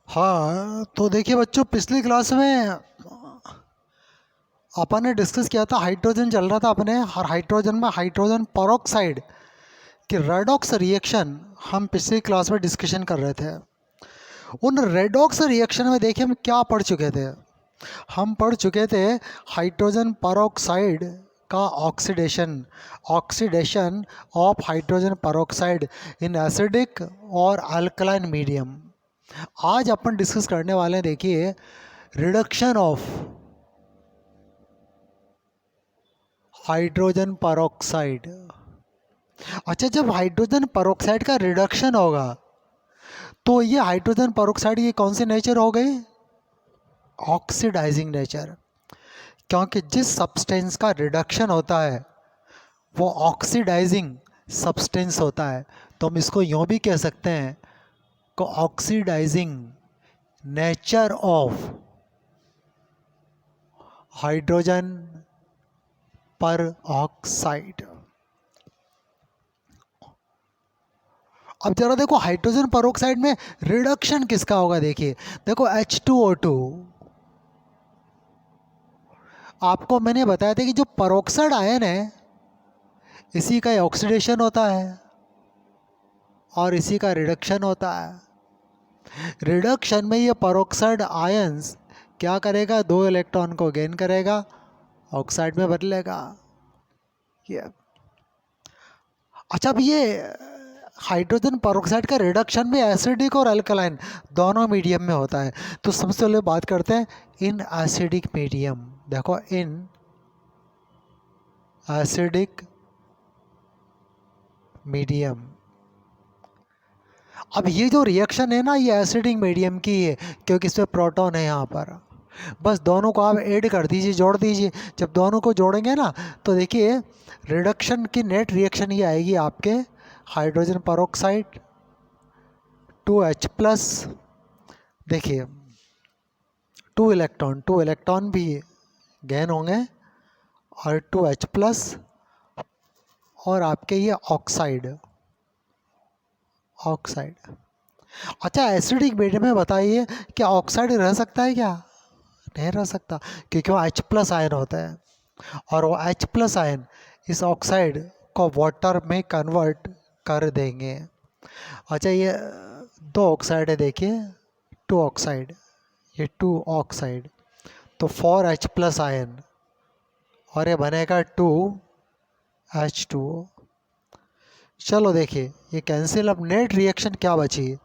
हाँ, तो देखिए बच्चों, पिछली क्लास में अपन ने डिस्कस किया था, हाइड्रोजन चल रहा था अपने, और हाइड्रोजन में हाइड्रोजन पेरोक्साइड की रेडॉक्स रिएक्शन हम पिछली क्लास में डिस्कशन कर रहे थे। उन रेडॉक्स रिएक्शन में देखिए हम क्या पढ़ चुके थे। हम पढ़ चुके थे हाइड्रोजन पेरोक्साइड का oxidation, oxidation of hydrogen peroxide in acidic और अल्कलाइन मीडियम। आज अपन डिस्कस करने वाले हैं, देखिए, रिडक्शन ऑफ हाइड्रोजन पेरोक्साइड। अच्छा, जब हाइड्रोजन पेरोक्साइड का रिडक्शन होगा तो ये हाइड्रोजन पेरोक्साइड की कौन सी नेचर हो गई? Oxidizing nature. क्योंकि जिस सब्सटेंस का रिडक्शन होता है वो ऑक्सीडाइजिंग सब्सटेंस होता है, तो हम इसको यूँ भी कह सकते हैं कि oxidizing nature of hydrogen peroxide. अब जरा देखो, हाइड्रोजन पेरोक्साइड में रिडक्शन किसका होगा? देखिए, देखो H2O2, आपको मैंने बताया था कि जो पेरोक्साइड आयन है इसी का ऑक्सीडेशन होता है और इसी का रिडक्शन होता है। रिडक्शन में ये पेरोक्साइड आयंस क्या करेगा? 2 इलेक्ट्रॉन को गेन करेगा, ऑक्साइड में बदलेगा। ये अच्छा, अब ये हाइड्रोजन पेरोक्साइड का रिडक्शन भी एसिडिक और अल्कलाइन दोनों मीडियम में होता है। तो सबसे पहले बात करते हैं इन एसिडिक मीडियम। देखो, इन एसिडिक मीडियम। अब ये जो रिएक्शन है ना, ये एसिडिक मीडियम की है क्योंकि इसमें प्रोटॉन है यहाँ पर। बस दोनों को आप ऐड कर दीजिए, जोड़ दीजिए। जब दोनों को जोड़ेंगे ना तो देखिए रिडक्शन की नेट रिएक्शन ये आएगी आपके हाइड्रोजन पेरोक्साइड 2H+। देखिए, 2 इलेक्ट्रॉन भी गेन होंगे और 2H+ और आपके ये ऑक्साइड। अच्छा, एसिडिक मीडियम में बताइए क्या ऑक्साइड रह सकता है? क्या नहीं रह सकता, क्योंकि वो H+ आयन होता है और वो H+ आयन इस ऑक्साइड को वाटर में कन्वर्ट कर देंगे। अच्छा, ये 2 ऑक्साइड है, देखिए 2 ऑक्साइड, ये 2 ऑक्साइड, तो 4H+ आयन और ये बनेगा 2H2O। चलो देखिए, ये कैंसिल। अब नेट रिएक्शन क्या बची?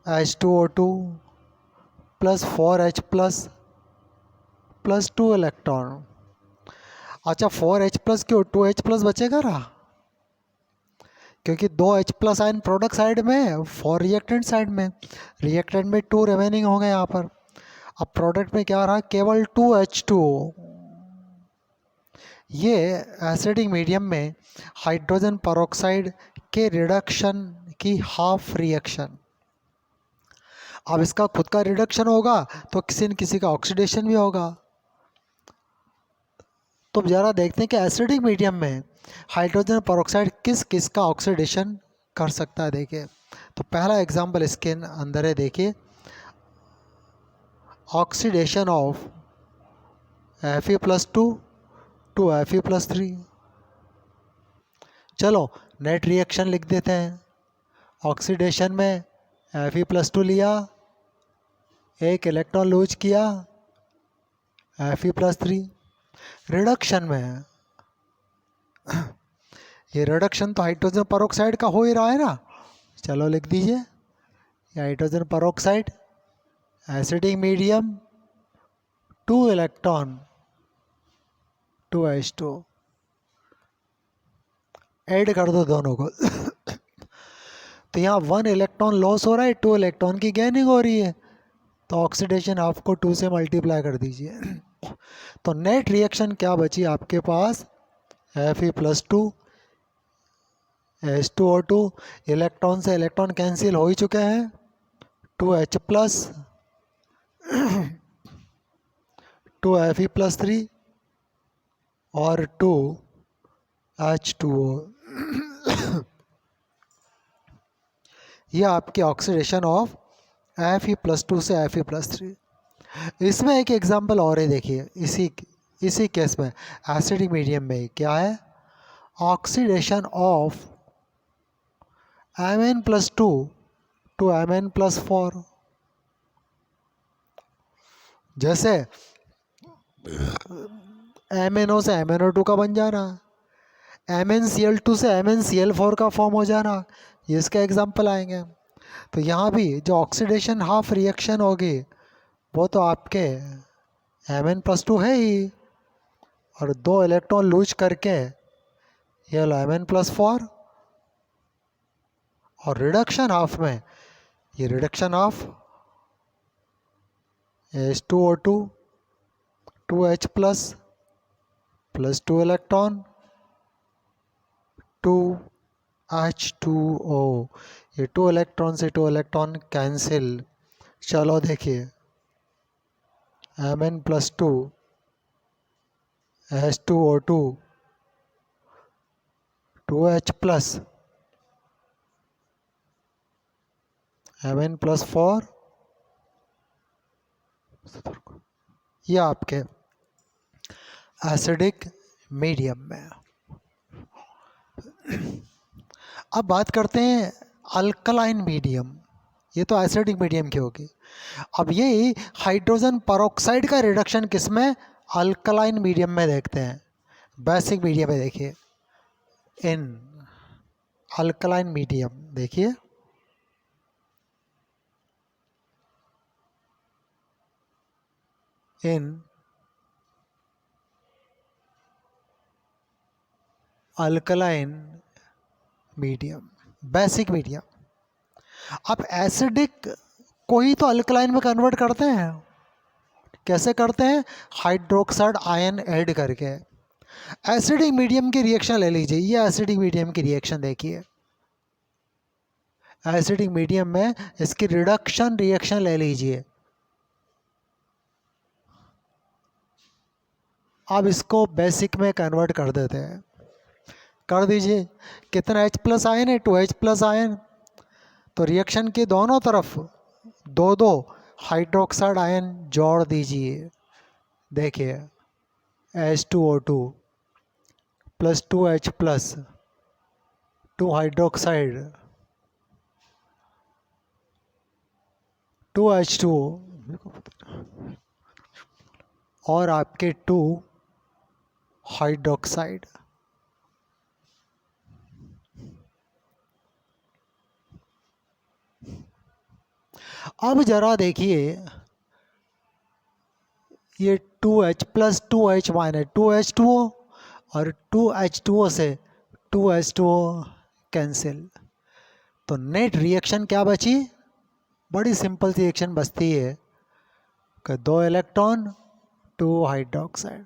H2O2 plus 4H+ plus 2 electron. अच्छा, 4H+ क्यों, 2H+ बचेगा ना, क्योंकि 2H+ आयन प्रोडक्ट साइड में, 4 रिएक्टेंट साइड में। रिएक्टेंट में 2 रिमेनिंग होंगे यहाँ पर। अब प्रोडक्ट में क्या रहा? केवल 2H2O। ये एसिडिक मीडियम में हाइड्रोजन पेरोक्साइड के रिडक्शन की हाफ रिएक्शन। अब इसका खुद का रिडक्शन होगा तो किसी न किसी का ऑक्सीडेशन भी होगा। तो ज़रा देखते हैं कि एसिडिक मीडियम में हाइड्रोजन पेरोक्साइड किस किस का ऑक्सीडेशन कर सकता है। देखिए, तो पहला एग्जांपल इसके अंदर है, देखिए, oxidation of Fe+2 to Fe+3। चलो नेट रिएक्शन लिख देते हैं। ऑक्सीडेशन में Fe+2 लिया, एक इलेक्ट्रॉन लूज किया, Fe+3। रिडक्शन में ये रिडक्शन तो हाइड्रोजन पेरोक्साइड का हो ही रहा है ना। चलो लिख दीजिए, ये hydrogen peroxide acidic medium 2 electron 2H2, add कर दो दोनों को। तो यहाँ 1 इलेक्ट्रॉन लॉस हो रहा है, 2 इलेक्ट्रॉन की गेनिंग हो रही है, तो ऑक्सीडेशन आपको 2 से मल्टीप्लाई कर दीजिए। तो नेट रिएक्शन क्या बची आपके पास? Fe+2 H2O2, इलेक्ट्रॉन से इलेक्ट्रॉन कैंसिल हो ही चुके हैं, 2H+, 2 Fe+3 और 2H2O। ये आपकी ऑक्सीडेशन ऑफ Fe+2 से Fe+3। इसमें एक एग्जांपल और है, देखिए इसी केस में एसिडिक मीडियम में क्या है, oxidation of Mn+2 to Mn+4। जैसे MnO से MnO2 का बन जाना, MnCl2 से MnCl4 का फॉर्म हो जाना, ये इसके एग्जाम्पल आएंगे। तो यहाँ भी जो ऑक्सीडेशन हाफ रिएक्शन होगी वो तो आपके Mn+2 है ही, और 2 इलेक्ट्रॉन लूज करके ये लो Mn+4, और रिडक्शन हाफ में ये reduction of H2O2 2H plus 2 electron 2H2O, ये 2 इलेक्ट्रॉन से 2 इलेक्ट्रॉन कैंसिल। चलो देखिए Mn+2 H2O2 2H Mn+4, ये आपके एसिडिक मीडियम में। अब बात करते हैं अल्कलाइन मीडियम, ये तो एसिडिक मीडियम की होगी। अब ये हाइड्रोजन परऑक्साइड का रिडक्शन किसमें, अल्कलाइन मीडियम में देखते हैं। बेसिक मीडियम में देखिए, इन अल्कलाइन मीडियम देखिए, in alkaline medium, basic medium. अब एसिडिक को ही तो अल्कलाइन में कन्वर्ट करते हैं, कैसे करते हैं, हाइड्रोक्साइड आयन ऐड करके। एसिडिक मीडियम की रिएक्शन ले लीजिए, ये एसिडिक मीडियम की रिएक्शन देखिए, एसिडिक मीडियम में इसकी रिडक्शन रिएक्शन ले लीजिए। अब इसको बेसिक में कन्वर्ट कर देते हैं, कर दीजिए। कितना H+ आयन है, 2H+ आयन, तो रिएक्शन के दोनों तरफ 2 हाइड्रोक्साइड आयन जोड़ दीजिए। देखिए H2O2 plus 2H+, 2 hydroxide 2H2O, और आपके 2 हाइड्रोक्साइड। अब जरा देखिए, ये 2H+ 2H- 2H2O, और 2H2O से 2H2O कैंसिल, तो नेट रिएक्शन क्या बची, बड़ी सिंपल सी रिएक्शन बचती है कि 2 इलेक्ट्रॉन 2 हाइड्रोक्साइड।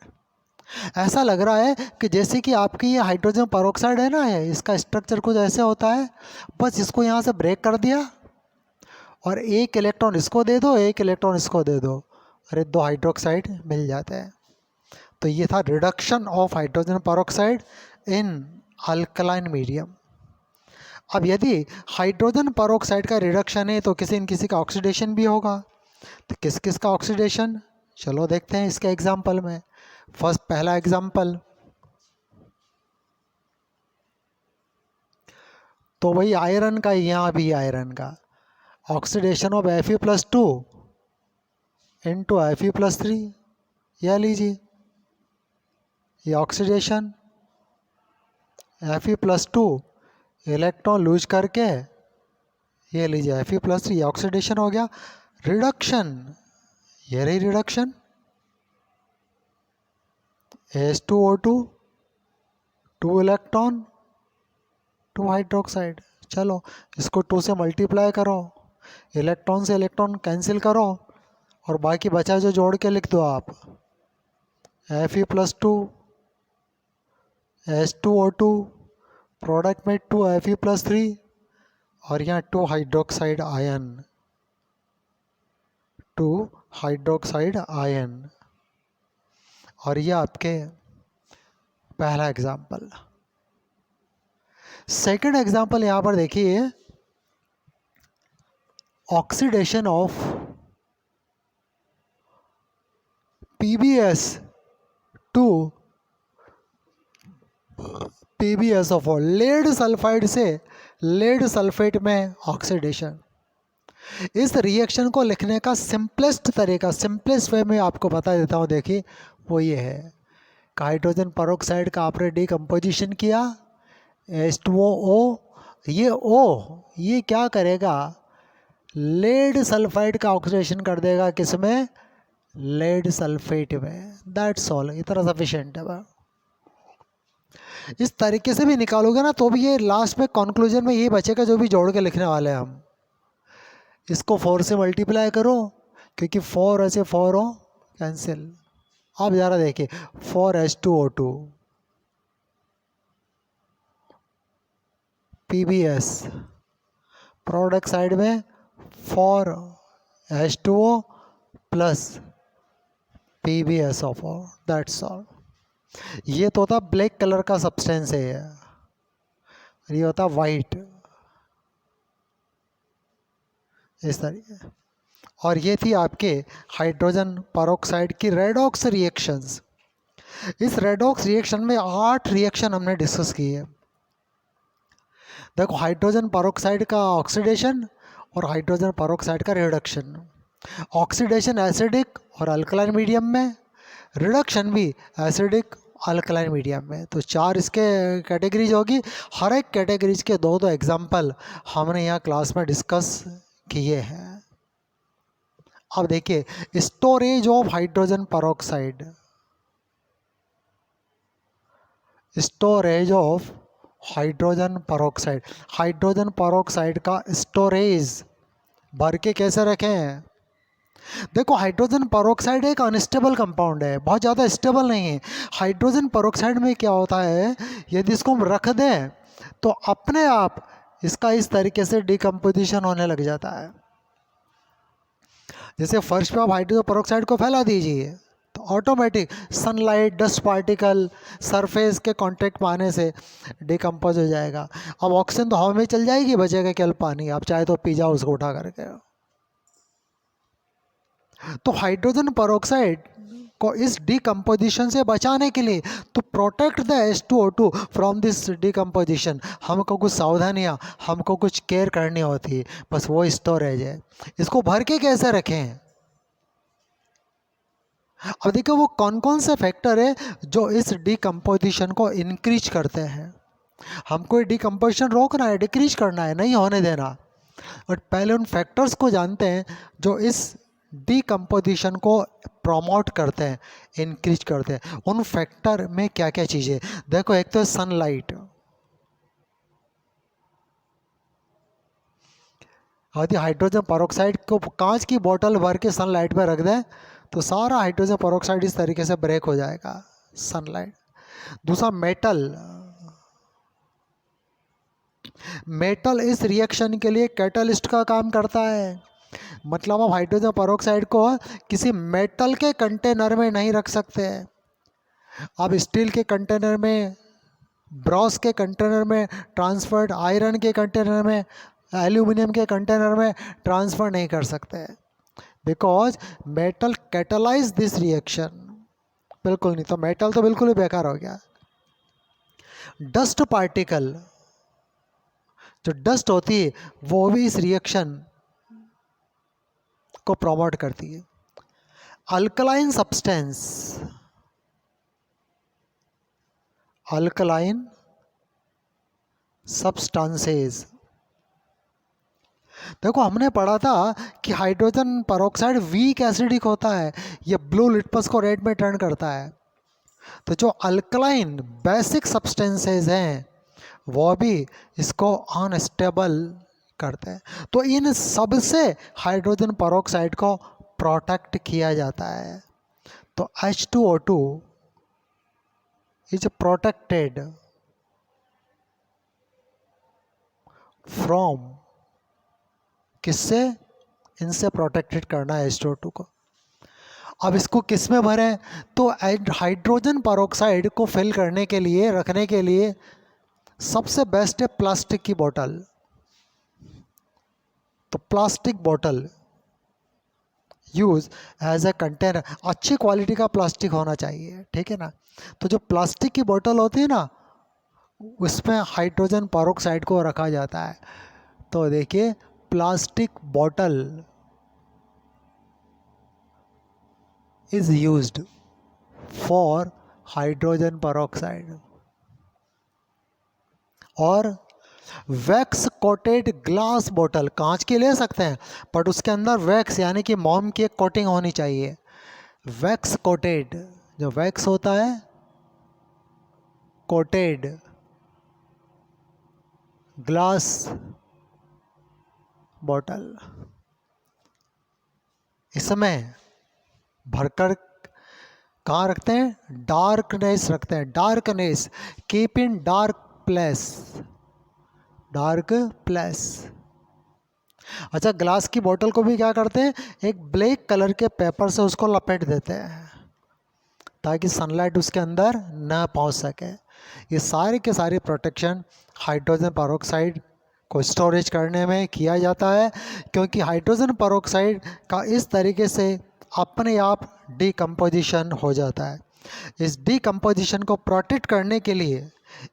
ऐसा लग रहा है कि जैसे कि आपकी ये हाइड्रोजन परऑक्साइड है ना, है इसका स्ट्रक्चर कुछ ऐसे होता है, बस इसको यहाँ से ब्रेक कर दिया और 1 इलेक्ट्रॉन इसको दे दो, 1 इलेक्ट्रॉन इसको दे दो, अरे 2 हाइड्रोक्साइड मिल जाते हैं। तो ये था reduction of hydrogen peroxide in alkaline medium. अब यदि हाइड्रोजन परऑक्साइड का रिडक्शन है तो किसी न किसी का ऑक्सीडेशन भी होगा, तो किस किस का ऑक्सीडेशन, चलो देखते हैं इसके एग्जाम्पल में। फर्स्ट पहला एग्जाम्पल, तो वही आयरन का, यहाँ भी आयरन का oxidation of Fe+2 into Fe+3, यह लीजिए, ये ऑक्सीडेशन Fe+2 इलेक्ट्रॉन लूज करके, ये लीजिए Fe+3, ये ऑक्सीडेशन हो गया। रिडक्शन, ये रही रिडक्शन, H2O2 2 इलेक्ट्रॉन 2 हाइड्रोक्साइड। चलो इसको 2 से मल्टीप्लाई करो, इलेक्ट्रॉन से इलेक्ट्रॉन कैंसिल करो, और बाकी बचा जो जोड़ के लिख दो आप, Fe+2 H2O2 प्रोडक्ट में 2 Fe+3, और यहाँ 2 हाइड्रोक्साइड आयन, 2 हाइड्रोक्साइड आयन। और ये आपके पहला एग्जाम्पल। सेकंड एग्जाम्पल यहाँ पर देखिए, oxidation of PbS to PbSO4, lead sulphide से लेड सल्फेट में ऑक्सीडेशन। इस रिएक्शन को लिखने का सिंपलेस्ट तरीका, सिंपलेस्ट वे में आपको बता देता हूँ। देखिए वो ये है, हाइड्रोजन पेरोक्साइड का आपने डिकम्पोजिशन किया, H2O, ये O ये क्या करेगा, लेड सल्फाइड का ऑक्सीडेशन कर देगा, किसमें, लेड सल्फेट में। दैट्स ऑल, इतना सफिशिएंट है। इस तरीके से भी निकालोगे ना तो भी ये लास्ट में कंक्लूजन में ये बचेगा जो भी जोड़ के लिखने वाले हैं हम। इसको 4 से मल्टीप्लाई करो, क्योंकि 4 ऐसे 4 हो कैंसिल। आप ज़रा देखिए, 4H2O2 PbS, प्रोडक्ट साइड में 4H2O plus PbSO4, that's all. ये तो होता ब्लैक कलर का सब्सटेंस है ये, ये होता वाइट, इस तरीके। और ये थी आपके हाइड्रोजन पेरोक्साइड की रेडॉक्स रिएक्शंस। इस रेडॉक्स रिएक्शन में 8 रिएक्शन हमने डिस्कस की है। देखो, हाइड्रोजन पेरोक्साइड का ऑक्सीडेशन और हाइड्रोजन पेरोक्साइड का रिडक्शन। ऑक्सीडेशन एसिडिक और अल्कलाइन मीडियम में, रिडक्शन भी एसिडिक अल्कलाइन मीडियम में। तो 4 इसके कैटेगरीज होगी। हर एक कैटेगरीज के 2-2 एग्जाम्पल हमने यहाँ क्लास में डिस्कस किए हैं। अब देखिए, storage of hydrogen peroxide, storage of hydrogen peroxide, hydrogen peroxide का स्टोरेज भर के कैसे रखें। देखो, हाइड्रोजन पेरोक्साइड एक अनस्टेबल कंपाउंड है, बहुत ज़्यादा स्टेबल नहीं है। हाइड्रोजन पेरोक्साइड में क्या होता है, यदि इसको हम रख दें तो अपने आप इसका इस तरीके से डिकम्पोजिशन होने लग जाता है। जैसे फर्श पे आप हाइड्रोजन पेरोक्साइड को फैला दीजिए तो automatic sunlight, dust particle, surface के कांटेक्ट में आने से डिकम्पोज हो जाएगा। अब ऑक्सीजन तो हवा में चल जाएगी, बचेगा केवल पानी। आप चाहे तो पी जाओ उसको उठा करके। तो हाइड्रोजन पेरोक्साइड को इस डिकम्पोजिशन से बचाने के लिए, तो protect the H2O2 from this decomposition, हमको कुछ सावधानियाँ, हमको कुछ केयर करनी होती है। बस वो स्टोरेज है। इसको भर के कैसे रखें। अब देखो, वो कौन कौन से फैक्टर है जो इस डिकम्पोजिशन को इंक्रीज करते हैं। हमको ये डिकम्पोजिशन रोकना है, डिक्रीज करना है, नहीं होने देना। और पहले उन फैक्टर्स को जानते हैं जो इस डिकम्पोजिशन को प्रमोट करते हैं, इंक्रीज करते हैं। उन फैक्टर में क्या क्या चीज़ें, देखो, एक तो सनलाइट। यदि हाइड्रोजन पेरोक्साइड को कांच की बोतल भर के सनलाइट में रख दें तो सारा हाइड्रोजन पेरोक्साइड इस तरीके से ब्रेक हो जाएगा, सनलाइट। दूसरा, मेटल। मेटल इस रिएक्शन के लिए कैटलिस्ट का काम करता है। मतलब आप हाइड्रोजन पेरोक्साइड को किसी मेटल के कंटेनर में नहीं रख सकते। आप स्टील के कंटेनर में, ब्रॉस के कंटेनर में ट्रांसफर्ड, आयरन के कंटेनर में, एल्यूमिनियम के कंटेनर में ट्रांसफ़र नहीं कर सकते, because metal catalyse this reaction. बिल्कुल नहीं, तो मेटल तो बिल्कुल ही बेकार हो गया। डस्ट पार्टिकल, जो डस्ट होती है वो भी इस रिएक्शन को प्रमोट करती है। Alkaline substance, alkaline substances. देखो, हमने पढ़ा था कि हाइड्रोजन पेरोक्साइड वीक एसिडिक होता है, ये ब्लू लिटमस को रेड में टर्न करता है। तो जो अल्कलाइन बेसिक सब्सटेंसेस हैं वो भी इसको अनस्टेबल करते हैं। तो इन सब से हाइड्रोजन पेरोक्साइड को प्रोटेक्ट किया जाता है। तो H2O2 इज प्रोटेक्टेड फ्रॉम, किससे, इनसे प्रोटेक्टेड करना है H2O2 को। अब इसको किस में भरें, तो हाइड्रोजन पेरोक्साइड को फिल करने के लिए, रखने के लिए सबसे बेस्ट है प्लास्टिक की बोतल। तो plastic bottle use as a container, अच्छी क्वालिटी का प्लास्टिक होना चाहिए, ठीक है ना। तो जो प्लास्टिक की बोतल होती है ना, उसमें हाइड्रोजन पेरोक्साइड को रखा जाता है। तो देखिए, plastic bottle is used for hydrogen peroxide. और वैक्स कोटेड ग्लास बॉटल, कांच की ले सकते हैं बट उसके अंदर वैक्स यानी कि मोम की एक कोटिंग होनी चाहिए। वैक्स कोटेड, जो वैक्स होता है, कोटेड ग्लास बॉटल, इसमें भरकर कहाँ रखते हैं, डार्कनेस रखते हैं, darkness, keep in dark place, dark place. अच्छा, ग्लास की बोतल को भी क्या करते हैं, एक ब्लैक कलर के पेपर से उसको लपेट देते हैं ताकि सनलाइट उसके अंदर न पहुंच सके। ये सारे के सारे प्रोटेक्शन हाइड्रोजन पेरोक्साइड को स्टोरेज करने में किया जाता है, क्योंकि हाइड्रोजन पेरोक्साइड का इस तरीके से अपने आप डिकम्पोजिशन हो जाता है। इस डिकम्पोजिशन को प्रोटेक्ट करने के लिए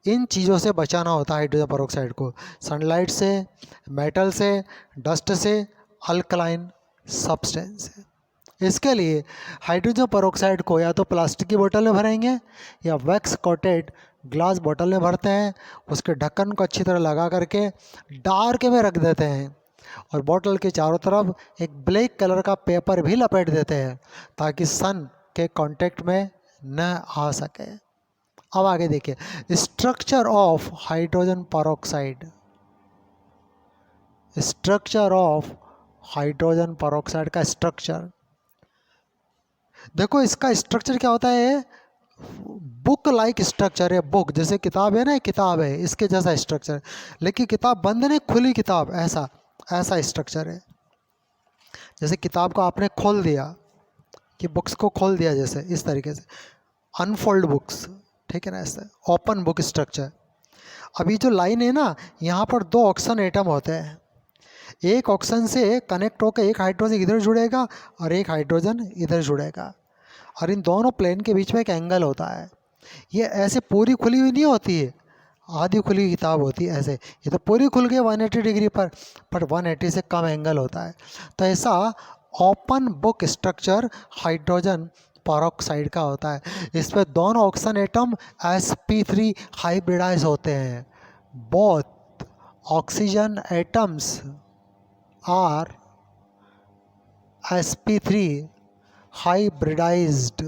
इन चीज़ों से बचाना होता है हाइड्रोजन पेरोक्साइड को, सनलाइट से, मेटल से, डस्ट से, अल्कलाइन सब्सटेंस से। इसके लिए हाइड्रोजन पेरोक्साइड को या तो प्लास्टिक की बोतल में भरेंगे या वैक्स कोटेड ग्लास बोतल में भरते हैं, उसके ढक्कन को अच्छी तरह लगा करके डार्क में रख देते हैं और बोतल के चारों तरफ एक ब्लैक कलर का पेपर भी लपेट देते हैं ताकि सन के कांटेक्ट में न आ सके। अब आगे देखिए, structure of hydrogen peroxide, structure of hydrogen peroxide का स्ट्रक्चर देखो। इसका स्ट्रक्चर क्या होता है, बुक लाइक स्ट्रक्चर है। बुक जैसे किताब है ना, किताब है, इसके जैसा स्ट्रक्चर, लेकिन किताब बंद नहीं, खुली किताब, ऐसा ऐसा स्ट्रक्चर है। जैसे किताब को आपने खोल दिया, कि बुक्स को खोल दिया जैसे, इस तरीके से अनफोल्ड बुक्स, ठीक है ना, ऐसे ओपन बुक स्ट्रक्चर। अभी जो लाइन है ना, यहाँ पर दो ऑक्सीजन एटम होते हैं, एक ऑक्सीजन से कनेक्ट होकर एक हाइड्रोजन इधर जुड़ेगा और एक हाइड्रोजन इधर जुड़ेगा, और इन दोनों प्लेन के बीच में एक एंगल होता है। ये ऐसे पूरी खुली हुई नहीं होती है, आधी खुली हुई किताब होती है ऐसे। ये तो पूरी खुल गई 180 डिग्री पर 180 से कम एंगल होता है। तो ऐसा open book structure hydrogen peroxide का होता है। इस पर दोनों ऑक्सीजन एटम sp3 हाइब्रिडाइज होते हैं। Both oxygen atoms are sp3 hybridized,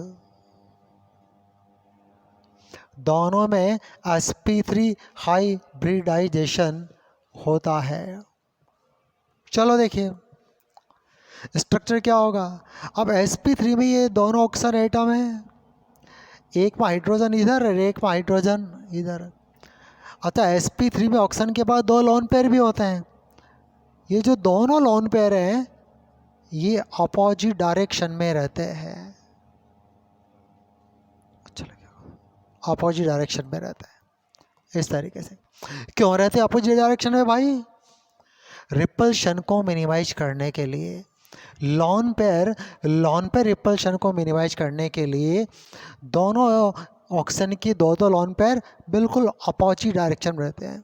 दोनों में sp3 हाइब्रिडाइजेशन होता है। चलो देखिए स्ट्रक्चर क्या होगा। अब sp3 में ये दोनों ऑक्सीजन एटम है, एक में हाइड्रोजन इधर और एक में हाइड्रोजन इधर। अच्छा, sp3 में ऑक्सीजन के बाद दो लोन पेयर भी होते हैं। ये जो दोनों लोन पेयर हैं ये अपोजिट डायरेक्शन में रहते हैं, अपोजिट डायरेक्शन में रहते हैं इस तरीके से। क्यों रहते हैं अपोजिट डायरेक्शन में भाई, रिपल्शन को मिनिमाइज करने के लिए। लॉन पेयर रिपल्शन को मिनिमाइज करने के लिए दोनों ऑक्सीजन की दो लॉन पेयर बिल्कुल अपोजिट डायरेक्शन में रहते हैं।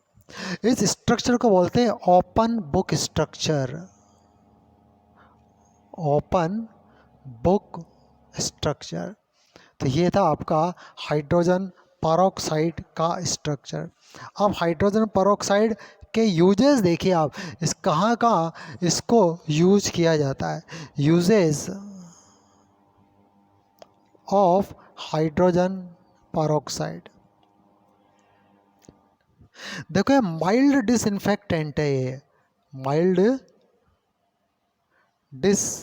इस स्ट्रक्चर को बोलते हैं open book structure, open book structure. तो ये था आपका हाइड्रोजन पेरोक्साइड का स्ट्रक्चर। अब हाइड्रोजन पेरोक्साइड के यूजेस देखिए आप, इस कहाँ इसको यूज किया जाता है। यूजेस ऑफ हाइड्रोजन पेरोक्साइड, देखो ये माइल्ड डिसइंफेक्टेंट है, ये माइल्ड डिसइंफेक्टेंट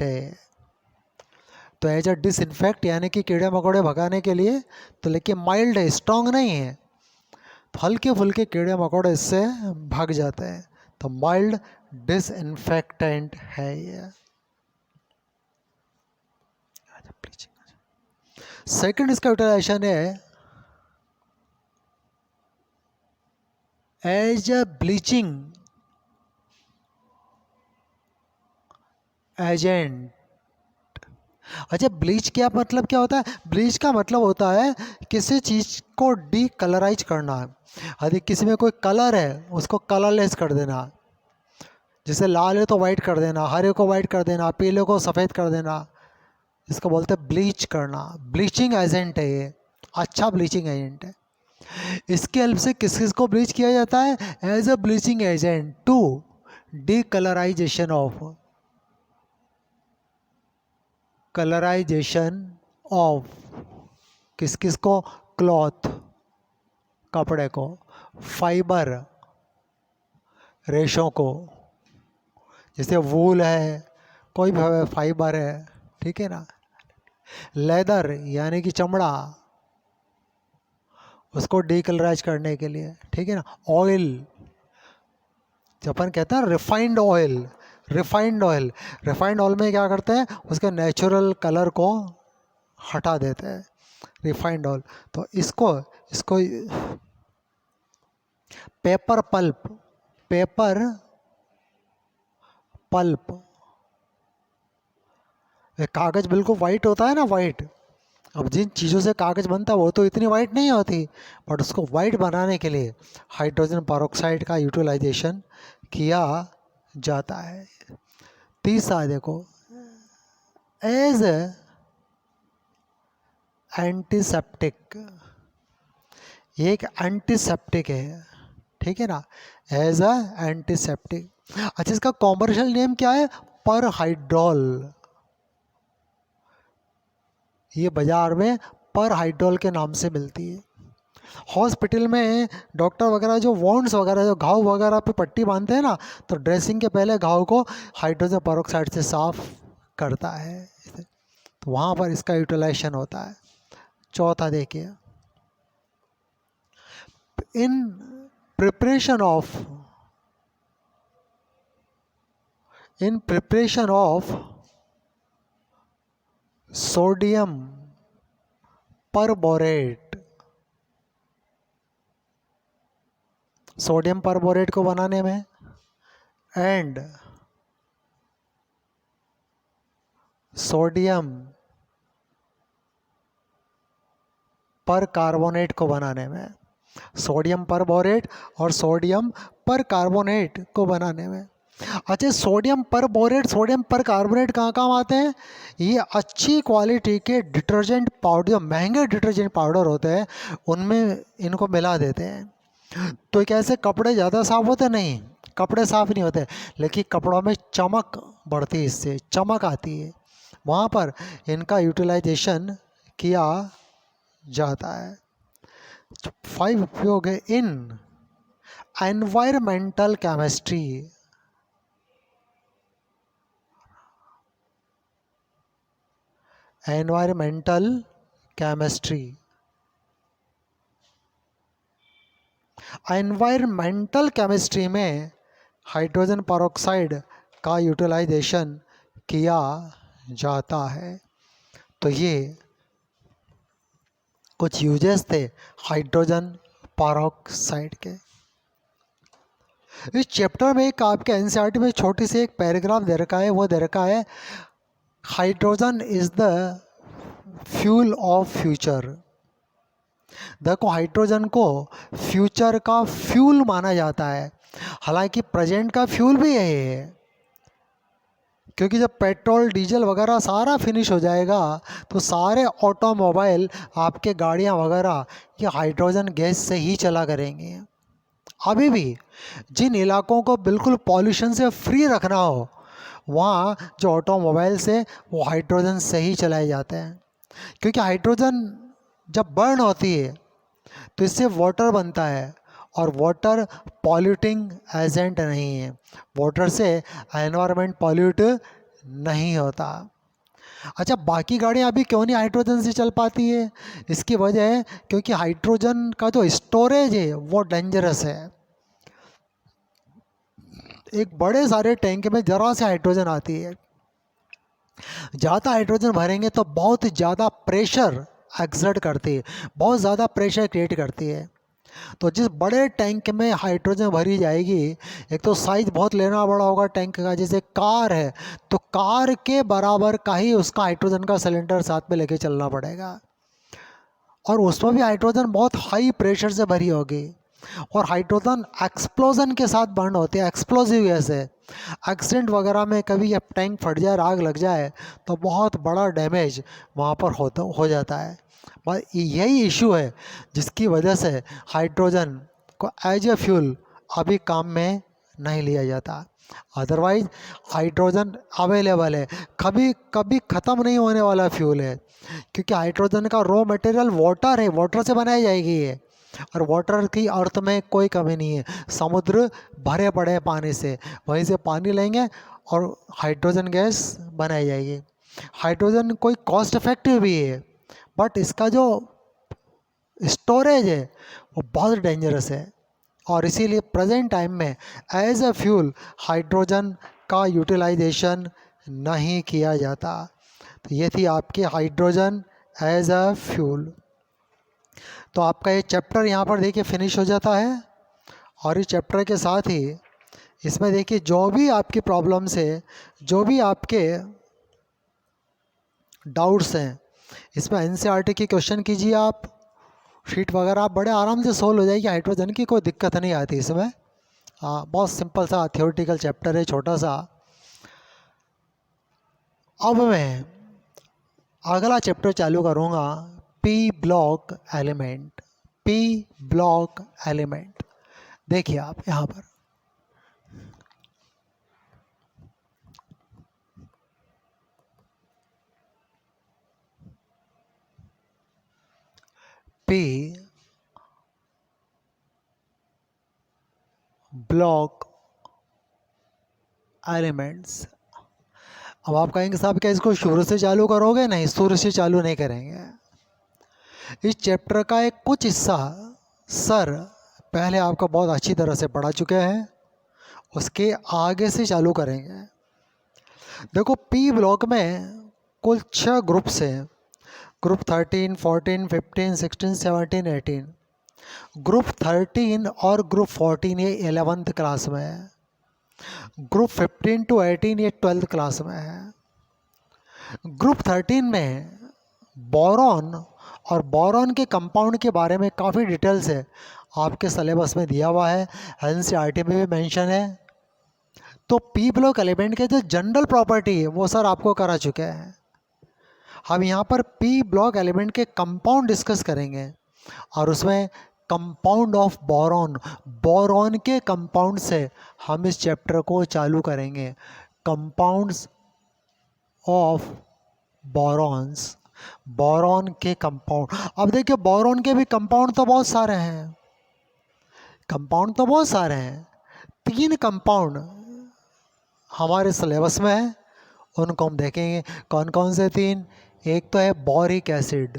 है। तो एज अ डिसइंफेक्ट यानी कि कीड़े मकोड़े भगाने के लिए, तो लेकिन माइल्ड है, स्ट्रॉन्ग नहीं है, तो हल्के फुल्के कीड़े मकोड़े इससे भाग जाते हैं। तो माइल्ड डिसइंफेक्टेंट है ये। सेकंड इसका यूटिलाइजेशन है एज ए ब्लीचिंग एजेंट। अच्छा, ब्लीच क्या मतलब क्या होता है? ब्लीच का मतलब होता है किसी चीज़ को डी कलराइज करना। यदि किसी में कोई कलर है उसको कलरलेस कर देना, जैसे लाल है तो वाइट कर देना, हरे को वाइट कर देना, पीले को सफ़ेद कर देना, इसको बोलते हैं ब्लीच करना। ब्लीचिंग एजेंट है ये, अच्छा ब्लीचिंग एजेंट है। इसके हेल्प से किस किस को ब्लीच किया जाता है? As a bleaching agent to decolourization of किस किस को? क्लॉथ, कपड़े को, फाइबर, रेशों को, जैसे वूल है, कोई भी फाइबर है, ठीक है ना। लेदर यानी कि चमड़ा, उसको डीकलराइज करने के लिए, ठीक है ना। ऑयल, जब अपन कहते हैं refined oil, refined oil, refined oil में क्या करते हैं? उसके नेचुरल कलर को हटा देते हैं, रिफाइंड ऑयल। तो इसको इसको पेपर पल्प, पेपर पल्प, कागज बिल्कुल वाइट होता है ना, वाइट। अब जिन चीज़ों से कागज़ बनता है वो तो इतनी वाइट नहीं होती, बट उसको वाइट बनाने के लिए हाइड्रोजन पेरोक्साइड का यूटिलाइजेशन किया जाता है। तीसरा देखो, एज एंटीसेप्टिक, ये एक एंटीसेप्टिक है, ठीक है ना, एज अ एंटीसेप्टिक। अच्छा, इसका कॉमर्शियल नेम क्या है? पर हाइड्रोल। ये बाजार में पर हाइड्रोल के नाम से मिलती है। हॉस्पिटल में डॉक्टर वगैरह जो वॉन्ड्स वगैरह, जो घाव वगैरह पे पट्टी बांधते हैं ना, तो ड्रेसिंग के पहले घाव को हाइड्रोजन पेरोक्साइड से साफ करता है, तो वहाँ पर इसका यूटिलाइजेशन होता है। चौथा देखिए, in preparation of sodium perborate, sodium perborate को बनाने में, एंड सोडियम पर कार्बोनेट को बनाने में, सोडियम परबोरेट और सोडियम पर कार्बोनेट को बनाने में। अच्छा, सोडियम परबोरेट, सोडियम पर कार्बोनेट कहाँ काम आते हैं? ये अच्छी क्वालिटी के डिटर्जेंट पाउडर, जो महंगे डिटर्जेंट पाउडर होते हैं उनमें इनको मिला देते हैं। तो कैसे कपड़े ज़्यादा साफ होते? नहीं, कपड़े साफ नहीं होते, लेकिन कपड़ों में चमक बढ़ती है, इससे चमक आती है, वहाँ पर इनका यूटिलाइजेशन किया जाता है। 5 उपयोग है in environmental chemistry, environmental chemistry. Environmental chemistry में हाइड्रोजन पेरोक्साइड का यूटिलाइजेशन किया जाता है। तो ये कुछ यूजेस थे हाइड्रोजन पेरोक्साइड के। इस चैप्टर में एक आपके एनसीईआरटी में छोटी सी एक पैराग्राफ दे रखा है, वो दे रखा है hydrogen is the fuel of future. देखो, हाइड्रोजन को फ्यूचर का फ्यूल माना जाता है, हालांकि प्रेजेंट का फ्यूल भी यही है, क्योंकि जब पेट्रोल डीजल वगैरह सारा फिनिश हो जाएगा तो सारे ऑटोमोबाइल, आपके गाड़ियां वगैरह, ये हाइड्रोजन गैस से ही चला करेंगे। अभी भी जिन इलाकों को बिल्कुल पॉल्यूशन से फ्री रखना हो, वहाँ जो ऑटोमोबाइल्स है वो हाइड्रोजन से ही चलाए जाते हैं, क्योंकि हाइड्रोजन जब बर्न होती है तो इससे वाटर बनता है, और वाटर पॉल्यूटिंग एजेंट नहीं है, वाटर से एनवायरनमेंट पॉल्यूट नहीं होता। अच्छा, बाकी गाड़ियाँ अभी क्यों नहीं हाइड्रोजन से चल पाती है? इसकी वजह है क्योंकि हाइड्रोजन का जो स्टोरेज है वो डेंजरस है। एक बड़े सारे टैंक में ज़रा से हाइड्रोजन आती है, ज़्यादा हाइड्रोजन भरेंगे तो बहुत ज़्यादा प्रेशर एक्सर्ट करती है, बहुत ज़्यादा प्रेशर क्रिएट करती है। तो जिस बड़े टैंक में हाइड्रोजन भरी जाएगी, एक तो साइज बहुत लेना बड़ा होगा टैंक का, जैसे कार है तो कार के बराबर का ही उसका हाइड्रोजन का सिलेंडर साथ में लेके चलना पड़ेगा, और उसमें भी हाइड्रोजन बहुत हाई प्रेशर से भरी होगी, और हाइड्रोजन एक्सप्लोजन के साथ बर्न होते हैं, एक्सप्लोसिव गैस है। एक्सीडेंट वगैरह में कभी अब टैंक फट जाए, आग लग जाए तो बहुत बड़ा डैमेज वहाँ पर हो जाता है। बस यही इशू है जिसकी वजह से हाइड्रोजन को एज ए फ्यूल अभी काम में नहीं लिया जाता। अदरवाइज हाइड्रोजन अवेलेबल है, कभी कभी ख़त्म नहीं होने वाला फ्यूल है, क्योंकि हाइड्रोजन का रॉ मटेरियल वाटर है, वाटर से बनाई जाएगी ये, और वाटर की अर्थ में कोई कमी नहीं है। समुद्र भरे पड़े हैं पानी से, वहीं से पानी लेंगे और हाइड्रोजन गैस बनाई जाएगी। हाइड्रोजन कोई कॉस्ट इफेक्टिव भी है, बट इसका जो स्टोरेज है वो बहुत डेंजरस है, और इसीलिए प्रेजेंट टाइम में एज अ फ्यूल हाइड्रोजन का यूटिलाइजेशन नहीं किया जाता। तो ये थी आपकी हाइड्रोजन एज अ फ्यूल। तो आपका ये चैप्टर यहाँ पर देखिए फिनिश हो जाता है, और इस चैप्टर के साथ ही इसमें देखिए जो भी आपकी प्रॉब्लम्स है, जो भी आपके डाउट्स हैं, इसमें एनसीईआरटी की क्वेश्चन कीजिए आप, शीट वगैरह आप बड़े आराम से सोल्व हो जाएगी, हाइड्रोजन की कोई दिक्कत नहीं आती इसमें। हाँ, बहुत सिंपल सा थियोरेटिकल चैप्टर है, छोटा सा। अब मैं अगला चैप्टर चालू करूँगा, P block element. P block element देखिए आप यहाँ पर, पी ब्लॉक एलिमेंट्स। अब आप कहेंगे साहब क्या इसको शुरू से चालू करोगे? नहीं, शुरू से चालू नहीं करेंगे। इस चैप्टर का एक कुछ हिस्सा सर पहले आपको बहुत अच्छी तरह से पढ़ा चुके हैं, उसके आगे से चालू करेंगे। देखो, पी ब्लॉक में कुल 6 ग्रुप्स हैं, ग्रुप 13, 14, 15, 16, 17, 18। ग्रुप 13 और ग्रुप 14 ये 11th क्लास में है, ग्रुप 15 to 18 ये 12th क्लास में है। ग्रुप 13 में बोरॉन और बोरॉन के कंपाउंड के बारे में काफ़ी डिटेल्स है, आपके सिलेबस में दिया हुआ है, एनसीईआरटी में भी मेंशन है। तो पी ब्लॉक एलिमेंट के जो जनरल प्रॉपर्टी है वो सर आपको करा चुके हैं। हम यहाँ पर पी ब्लॉक एलिमेंट के कंपाउंड डिस्कस करेंगे, और उसमें कंपाउंड ऑफ बोरॉन, बोरॉन के कंपाउंड से हम इस चैप्टर को चालू करेंगे। कंपाउंड्स ऑफ बोरॉन्स, बोरॉन के कंपाउंड। अब देखिए, बोरॉन के भी कंपाउंड तो बहुत सारे हैं, कंपाउंड तो बहुत सारे हैं। 3 कंपाउंड हमारे सिलेबस में है, उनको हम देखेंगे कौन कौन से 3। एक तो है बोरिक एसिड,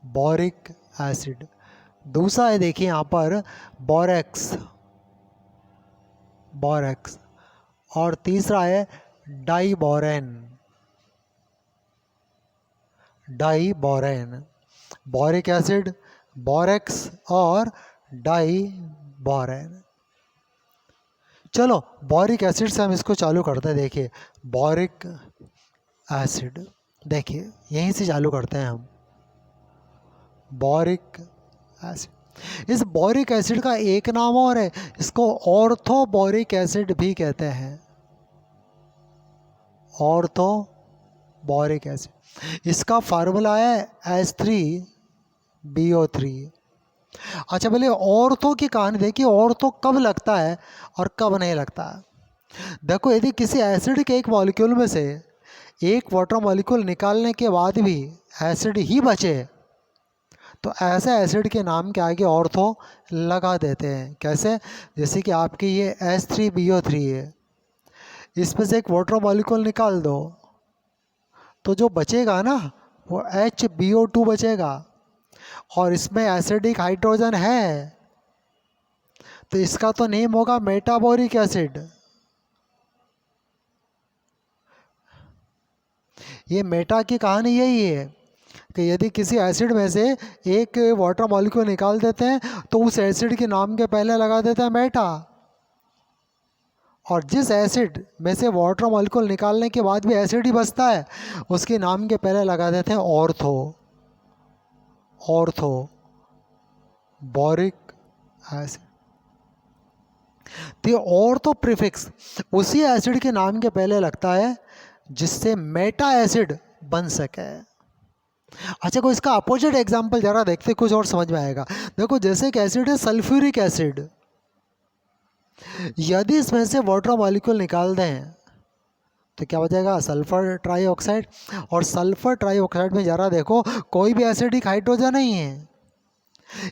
बोरिक एसिड। दूसरा है देखिए यहाँ पर बोरेक्स, बोरेक्स। और तीसरा है diborane, diborane. Boric acid, borax और डाइबोरेन। चलो बोरिक एसिड से हम इसको चालू करते हैं। देखिए बोरिक एसिड, देखिए यहीं से चालू करते हैं हम। बोरिक एसिड, इस बोरिक एसिड का एक नाम और है, इसको ऑर्थो बोरिक एसिड भी कहते हैं, ऑर्थो बोरिक एसिड। इसका फार्मूला है H3BO3। अच्छा, पहले ऑर्थो की कहानी देखिए, ऑर्थो कब लगता है और कब नहीं लगता है। देखो, यदि किसी एसिड के एक मॉलिक्यूल में से एक वाटर मॉलिक्यूल निकालने के बाद भी एसिड ही बचे, तो ऐसे एसिड के नाम के आगे ऑर्थो लगा देते हैं। कैसे? जैसे कि आपकी ये H3BO3 है, इसमें से एक वाटर मॉलिक्यूल निकाल दो तो जो बचेगा ना वो HBO2 बचेगा, और इसमें एसिडिक हाइड्रोजन है, तो इसका तो नेम होगा मेटाबोरिक एसिड। ये मेटा की कहानी यही है, कि यदि किसी एसिड में से एक वाटर मॉलिक्यूल निकाल देते हैं तो उस एसिड के नाम के पहले लगा देते हैं मेटा, और जिस एसिड में से वाटर मॉलिक्यूल निकालने के बाद भी एसिड ही बचता है उसके नाम के पहले लगा देते हैं ऑर्थो, ऑर्थो बोरिक एसिड। तो ऑर्थो प्रीफिक्स उसी एसिड के नाम के पहले लगता है जिससे मेटा एसिड बन सके। अच्छा, कोई इसका अपोजिट एग्जांपल जरा देखते कुछ और समझ में आएगा। देखो जैसे एक एसिड है सल्फ्यूरिक एसिड, यदि इसमें से वाटर मॉलिक्यूल निकाल दें तो क्या बचेगा? Sulphur trioxide. और सल्फर ट्राईऑक्साइड में जरा देखो कोई भी एसिडिक हाइड्रोजन नहीं है,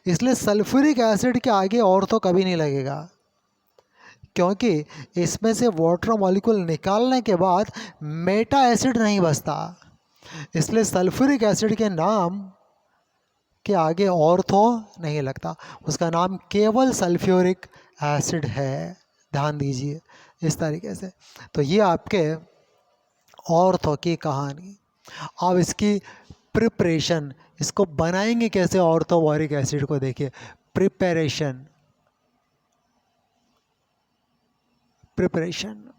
इसलिए सल्फ्यूरिक एसिड के आगे और तो कभी नहीं लगेगा, क्योंकि इसमें से वाटर मॉलिक्यूल निकालने के बाद मेटा एसिड नहीं बचता, इसलिए सल्फ्यूरिक एसिड के नाम के आगे ऑर्थो नहीं लगता, उसका नाम केवल सल्फ्यूरिक एसिड है। ध्यान दीजिए इस तरीके से। तो ये आपके ऑर्थो की कहानी। अब इसकी प्रिपरेशन, इसको बनाएंगे कैसे ऑर्थोबोरिक एसिड को, देखिए प्रिपरेशन। प्रिपरेशन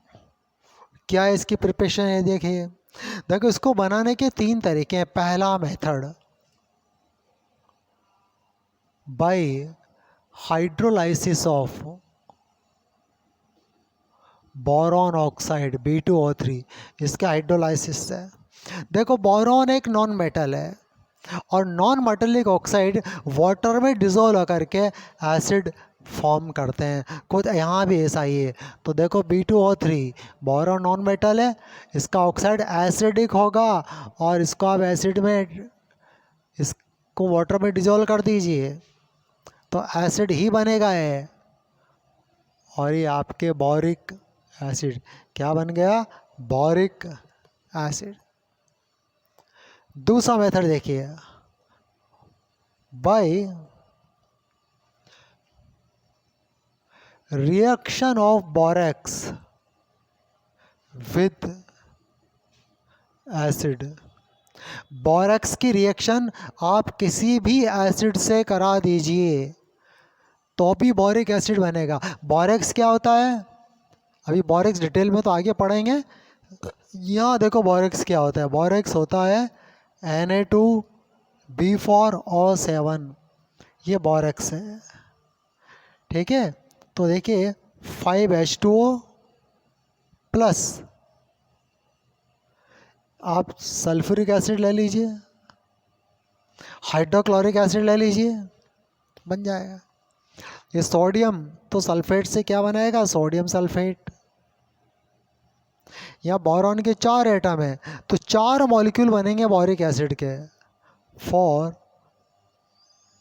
क्या है इसकी प्रिपरेशन है, देखिए। देखो इसको बनाने के 3 तरीके हैं। पहला method by hydrolysis of boron oxide B2O3, इसके हाइड्रोलाइसिस से। देखो बोरॉन एक नॉन मेटल है और नॉन मेटेलिक ऑक्साइड वाटर में डिजोल्व होकर के एसिड फॉर्म करते हैं, कुछ यहाँ भी ऐसा ही है। तो देखो B2O3 बोरॉन नॉन मेटल है, इसका ऑक्साइड एसिडिक होगा और इसको आप एसिड में, इसको वाटर में डिजोल्व कर दीजिए तो एसिड ही बनेगा है, और ये आपके बोरिक एसिड क्या बन गया? Boric acid. दूसरा मेथड देखिए, by reaction of borax with acid. Borax की रिएक्शन आप किसी भी एसिड से करा दीजिए तो भी बोरिक एसिड बनेगा। बोरेक्स क्या होता है, अभी बोरेक्स डिटेल में तो आगे पढ़ेंगे। यहाँ देखो बोरेक्स क्या होता है। बोरेक्स होता है Na2B4O7, ये बोरेक्स है, ठीक है। तो देखिए 5H2O प्लस आप सल्फ्यूरिक एसिड ले लीजिए, हाइड्रोक्लोरिक एसिड ले लीजिए, बन जाएगा। ये सोडियम तो सल्फेट से क्या बनाएगा? Sodium sulphate. यहाँ बोरॉन के 4 एटम है तो 4 मॉलिक्यूल बनेंगे बोरिक एसिड के। फॉर,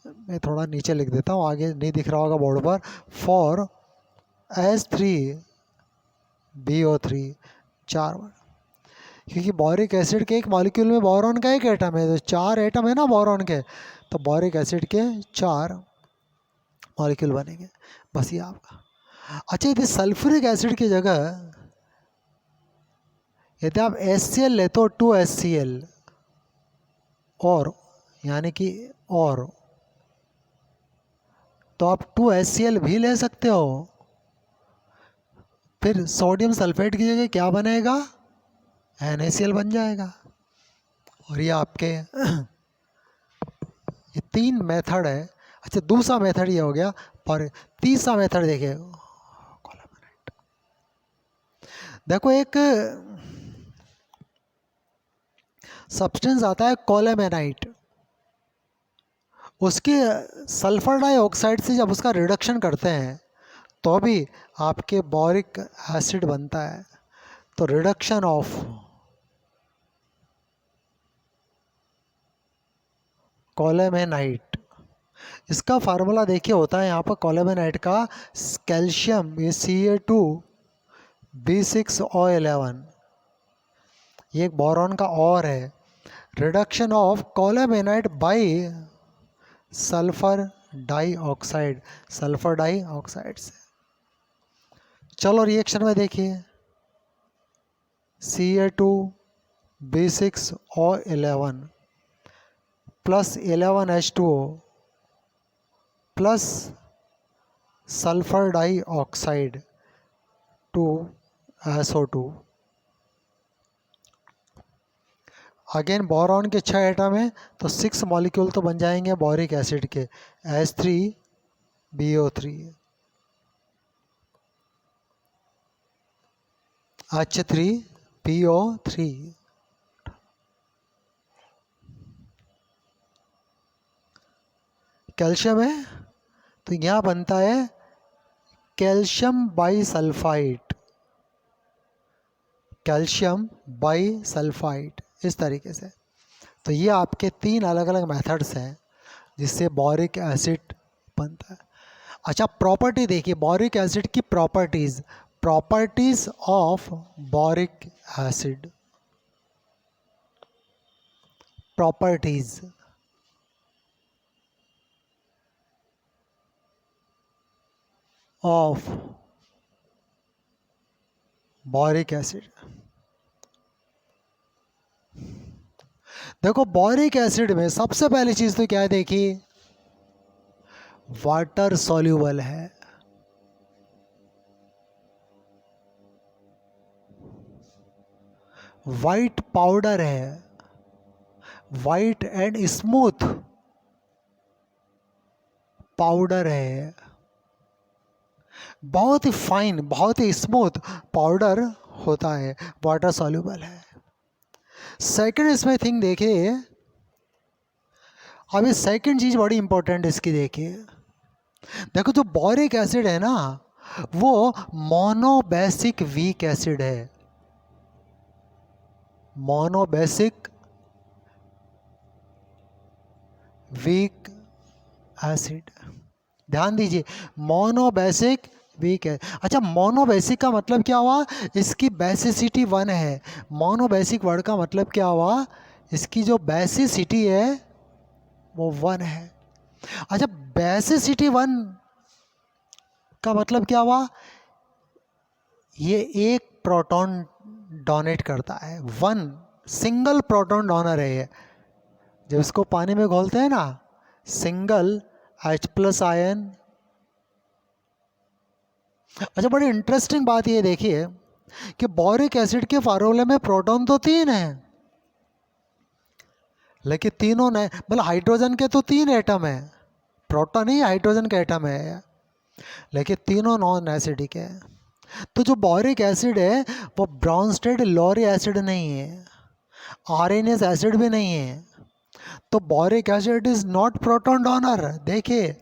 मैं थोड़ा नीचे लिख देता हूँ, आगे नहीं दिख रहा होगा बोर्ड पर। फॉर H3BO3 4 बार, क्योंकि बोरिक एसिड के एक मॉलिक्यूल में बोरॉन का एक एटम है, तो 4 एटम है ना बोरॉन के, तो बोरिक एसिड के 4 मॉलिक्यूल बनेंगे। बस ये आपका। अच्छा, यदि सल्फ्यूरिक एसिड की जगह यदि आप HCl ले तो 2HCl और, यानी कि और, तो आप 2HCl भी ले सकते हो। फिर सोडियम सल्फेट की जगह क्या बनेगा? NaCl बन जाएगा। और ये आपके ये 3 मेथड है। अच्छा, दूसरा मेथड ये हो गया। पर तीसरा मेथड देखिए, देखो एक सब्सटेंस आता है कोलेमेनाइट, उसके सल्फर डाइऑक्साइड से जब उसका रिडक्शन करते हैं तो भी आपके बोरिक एसिड बनता है। तो रिडक्शन ऑफ कोलेमेनाइट, इसका फार्मूला देखिए होता है यहाँ पर कोलेमेनाइट का, कैल्शियम ये Ca2B6O11, ये एक बोरॉन का और है। Reduction of colemanite by sulphur dioxide, sulphur dioxide से। चलो रिएक्शन में देखिए, Ca2B6O11 plus 11H2O plus sulphur dioxide 2SO2। Again boron के 6 एटम हैं तो 6 मॉलिक्यूल तो बन जाएंगे बोरिक एसिड के, H3BO3 H3PO3। कैल्शियम है तो यहाँ बनता है कैल्शियम बाईसल्फाइड, कैल्शियम बाईसल्फाइड इस तरीके से। तो ये आपके 3 अलग अलग मेथड्स हैं जिससे बोरिक एसिड बनता है। अच्छा प्रॉपर्टी देखिए बोरिक एसिड की properties, properties of boric acid, properties of boric acid. देखो बोरिक एसिड में सबसे पहली चीज तो क्या है, देखिए वाटर सॉल्यूबल है, वाइट पाउडर है, वाइट एंड स्मूथ पाउडर है, बहुत ही फाइन बहुत ही स्मूथ पाउडर होता है, वाटर सॉल्यूबल है। सेकंड इसमें थिंग देखिए, अभी सेकंड चीज बड़ी इंपॉर्टेंट इसकी देखिए, देखो जो बोरिक एसिड है ना वो मोनोबेसिक वीक एसिड है, मोनोबेसिक वीक एसिड, ध्यान दीजिए मोनोबेसिक वीक है। अच्छा मोनोबेसिक का मतलब क्या हुआ, इसकी बेसिसिटी 1 है, मोनोबेसिक वर्ड का मतलब क्या हुआ, इसकी जो बेसिसिटी है वो 1 है। अच्छा बेसिसिटी 1 का मतलब क्या हुआ, ये एक प्रोटॉन डोनेट करता है, 1 सिंगल प्रोटॉन डोनर है ये, जब इसको पानी में घोलते हैं ना सिंगल H+ आयन। अच्छा बड़ी इंटरेस्टिंग बात ये देखिए कि बोरिक एसिड के फार्मूले में प्रोटॉन तो 3 है, लेकिन तीनों ने मतलब हाइड्रोजन के तो 3 एटम है, प्रोटॉन ही हाइड्रोजन का एटम है, लेकिन तीनों नॉन एसिडिक है। तो जो बोरिक एसिड है वो ब्राउनस्टेड लोरी एसिड नहीं है, आरएनएस एसिड भी नहीं है, तो boric acid is not proton donor. देखिए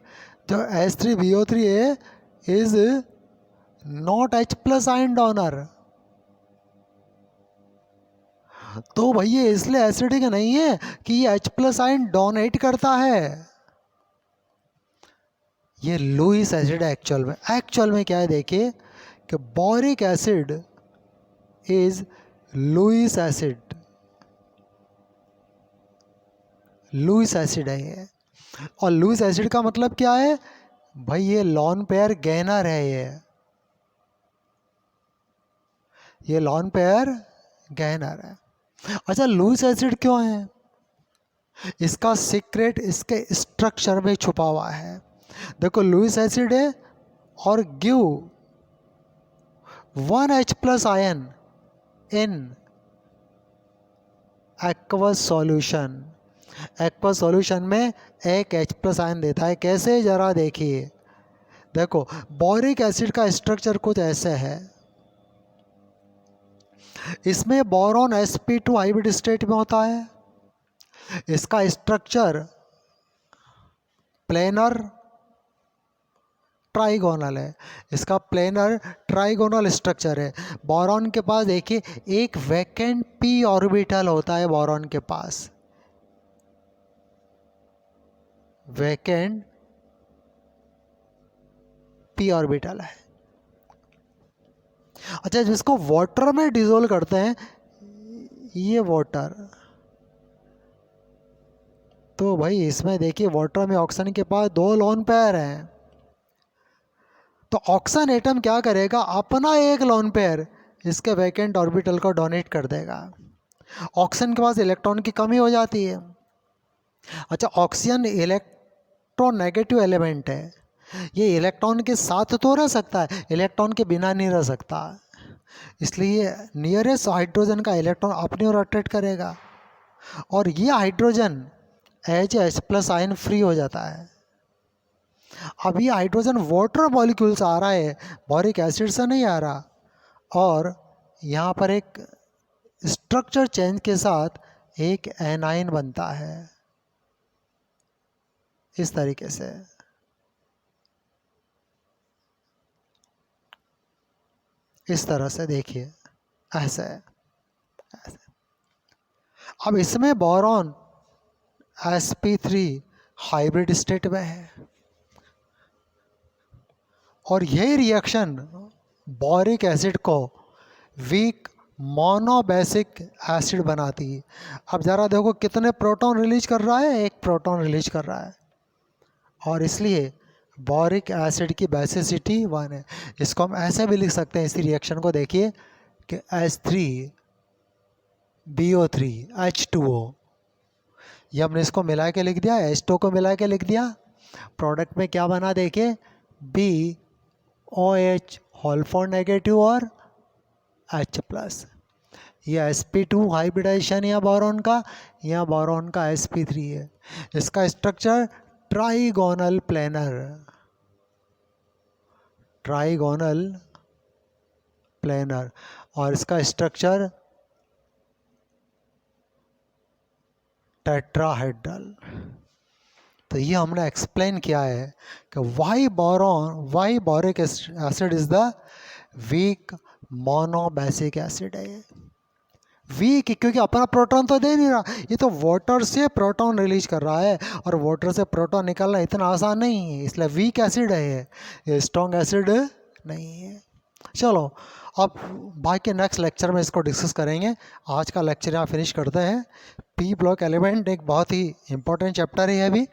जो H3BO3 है is not H+ ion donor, तो भैया इसलिए एसिडिक नहीं है कि ये H+ आयन डोनेट करता है, ये लुईस एसिड है एक्चुअल में क्या है देखिए कि boric acid is Lewis acid, Lewis acid है ये। और लुईस एसिड का मतलब क्या है भाई, ये लॉन पेयर गैनर है, ये लॉन पेयर गैनर है। अच्छा लुईस एसिड क्यों है, इसका सीक्रेट इसके स्ट्रक्चर में छुपा हुआ है। देखो लुईस एसिड है और give 1 H+ ion in aqueous solution, aqueous solution में एक H+ आयन देता है। कैसे जरा देखिए, देखो बोरिक एसिड का स्ट्रक्चर कुछ ऐसे है, इसमें बोरॉन sp2 हाइब्रिड स्टेट में होता है, इसका स्ट्रक्चर प्लेनर ट्राइगोनल है, इसका प्लेनर ट्राइगोनल स्ट्रक्चर है। बोरॉन के पास देखिए एक वैकेंट p ऑर्बिटल होता है, बोरॉन के पास वैकेंट p ऑर्बिटल है। अच्छा जिसको वाटर में डिसोल्व करते हैं, ये वाटर, तो भाई इसमें देखिए वाटर में ऑक्सीजन के पास 2 लोन पेयर हैं, तो ऑक्सीजन एटम क्या करेगा, अपना एक लोन पेयर इसके वैकेंट ऑर्बिटल को डोनेट कर देगा। ऑक्सीजन के पास इलेक्ट्रॉन की कमी हो जाती है, अच्छा, ऑक्सीजन इलेक्ट्रोनेगेटिव एलिमेंट है, ये इलेक्ट्रॉन के साथ तो रह सकता है, इलेक्ट्रॉन के बिना नहीं रह सकता, इसलिए नियरेस्ट हाइड्रोजन का इलेक्ट्रॉन अपनी ओर अट्रैक्ट करेगा और ये hydrogen H plus ion free हो जाता है। अब ये हाइड्रोजन वाटर मॉलिक्यूल से आ रहा है, बोरिक एसिड से नहीं आ रहा, और यहाँ पर एक स्ट्रक्चर चेंज के साथ एक एनाइन बनता है इस तरीके से। इस तरह से देखिए, ऐसे ऐसे। अब इसमें बोरॉन sp3 हाइब्रिड स्टेट में है और यही रिएक्शन बोरिक एसिड को वीक मोनोबेसिक एसिड बनाती है। अब ज़रा देखो कितने प्रोटॉन रिलीज कर रहा है, एक प्रोटॉन रिलीज कर रहा है, और इसलिए बोरिक एसिड की बेसिसिटी 1 है। इसको हम ऐसे भी लिख सकते हैं, इसी रिएक्शन को देखिए कि H3BO3H2O, ये हमने इसको मिला के लिख दिया, H2 को मिला के लिख दिया, प्रोडक्ट में क्या बना देखिए, BOH होल 4 नेगेटिव और H प्लस। ये sp2 हाइब्रिडाइजेशन या बोरॉन का, या बोरॉन का sp3 है। इसका स्ट्रक्चर ट्राइगोनल प्लेनर और इसका स्ट्रक्चर टेट्राहेड्रल। तो ये हमने एक्सप्लेन किया है कि why boric acid is the weak monobasic acid है। वीक क्योंकि अपना प्रोटॉन तो दे नहीं रहा, ये तो वाटर से प्रोटॉन रिलीज कर रहा है, और वाटर से प्रोटॉन निकालना इतना आसान नहीं है, इसलिए वीक एसिड है ये स्ट्रॉन्ग एसिड नहीं है। चलो अब बाकी नेक्स्ट लेक्चर में इसको डिस्कस करेंगे। आज का लेक्चर यहाँ फिनिश करते हैं। पी ब्लॉक एलिमेंट एक बहुत ही इंपॉर्टेंट चैप्टर है अभी।